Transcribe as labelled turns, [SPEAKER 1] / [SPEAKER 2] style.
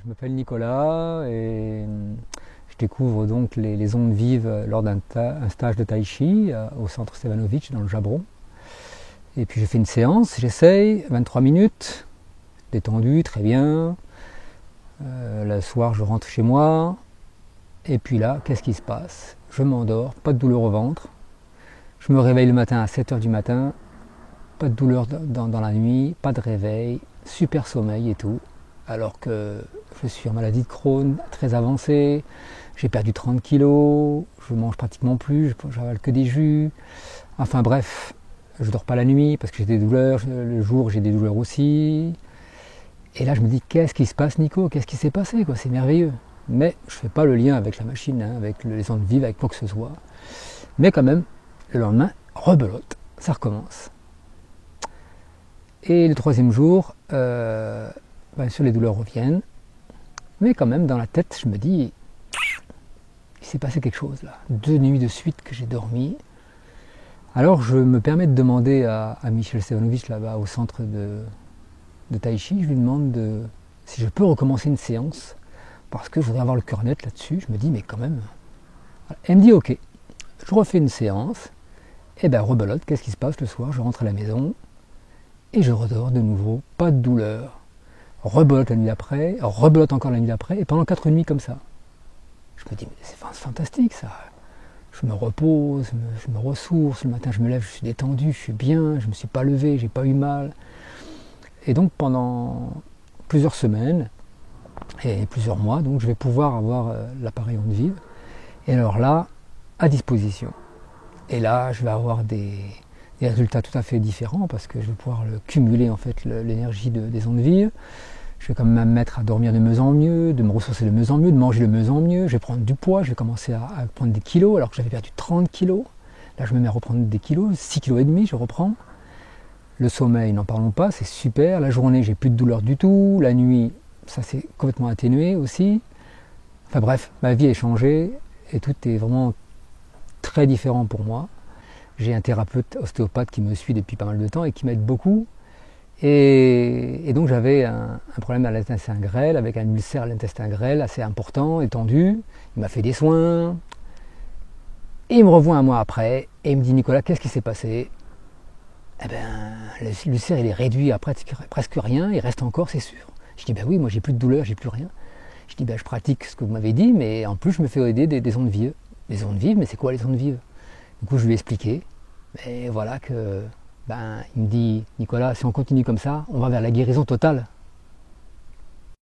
[SPEAKER 1] Je m'appelle Nicolas et je découvre donc les ondes vives lors d'un stage de tai chi au centre Stevanovic dans le Jabron. Et puis j'ai fait une séance, j'essaye, 23 minutes, détendu, très bien. Le soir je rentre chez moi et puis là, qu'est-ce qui se passe? Je m'endors, pas de douleur au ventre. Je me réveille le matin à 7 h du matin, pas de douleur dans la nuit, pas de réveil, super sommeil et tout. Alors que je suis en maladie de Crohn très avancée, j'ai perdu 30 kilos, je mange pratiquement plus, j'avale que des jus. Enfin bref, je dors pas la nuit parce que j'ai des douleurs, le jour j'ai des douleurs aussi. Et là je me dis, qu'est-ce qui se passe Nico? Qu'est-ce qui s'est passé quoi? C'est merveilleux. Mais je fais pas le lien avec la machine, hein, avec les ondes vives, avec quoi que ce soit. Mais quand même, le lendemain, rebelote, ça recommence. Et le troisième jour, bien sûr les douleurs reviennent, mais quand même dans la tête je me dis, il s'est passé quelque chose là. 2 nuits de suite que j'ai dormi. Alors je me permets de demander à Michel Stevanovic là-bas au centre de tai chi, je lui demande si je peux recommencer une séance, parce que je voudrais avoir le cœur net là-dessus. Je me dis mais quand même. Elle me dit ok, je refais une séance, et ben rebelote, qu'est-ce qui se passe le soir? Je rentre à la maison, et je redors de nouveau, pas de douleur. Rebelote la nuit d'après, rebelote encore la nuit d'après, et pendant 4 nuits comme ça. Je me dis, mais c'est fantastique ça. Je me repose, je me ressource, le matin je me lève, je suis détendu, je suis bien, je ne me suis pas levé, j'ai pas eu mal. Et donc pendant plusieurs semaines, et plusieurs mois, donc je vais pouvoir avoir l'appareil ondes vives. Et alors là, à disposition. Et là, je vais avoir des résultats tout à fait différents parce que je vais pouvoir cumuler en fait l'énergie des ondes vives. Je vais quand même me mettre à dormir de mieux en mieux, de me ressourcer de mieux en mieux, de manger de mieux en mieux. Je vais prendre du poids, je vais commencer à prendre des kilos alors que j'avais perdu 30 kilos. Là, je me mets à reprendre des kilos, 6 kilos et demi, je reprends. Le sommeil, n'en parlons pas, c'est super. La journée, j'ai plus de douleur du tout. La nuit, ça s'est complètement atténué aussi. Enfin bref, ma vie est changée et tout est vraiment très différent pour moi. J'ai un thérapeute ostéopathe qui me suit depuis pas mal de temps et qui m'aide beaucoup. Et donc j'avais un problème à l'intestin grêle, avec un ulcère à l'intestin grêle assez important, étendu. Il m'a fait des soins. Et il me revoit un mois après et il me dit Nicolas, qu'est-ce qui s'est passé? Eh bien, l'ulcère il est réduit à presque rien, il reste encore, c'est sûr. Je dis ben oui, moi j'ai plus de douleur, j'ai plus rien. Je dis ben je pratique ce que vous m'avez dit, mais en plus je me fais aider des ondes vives. Des ondes vives, mais c'est quoi les ondes vives? Du coup je lui ai expliqué. Et voilà que il me dit Nicolas, si on continue comme ça, on va vers la guérison totale.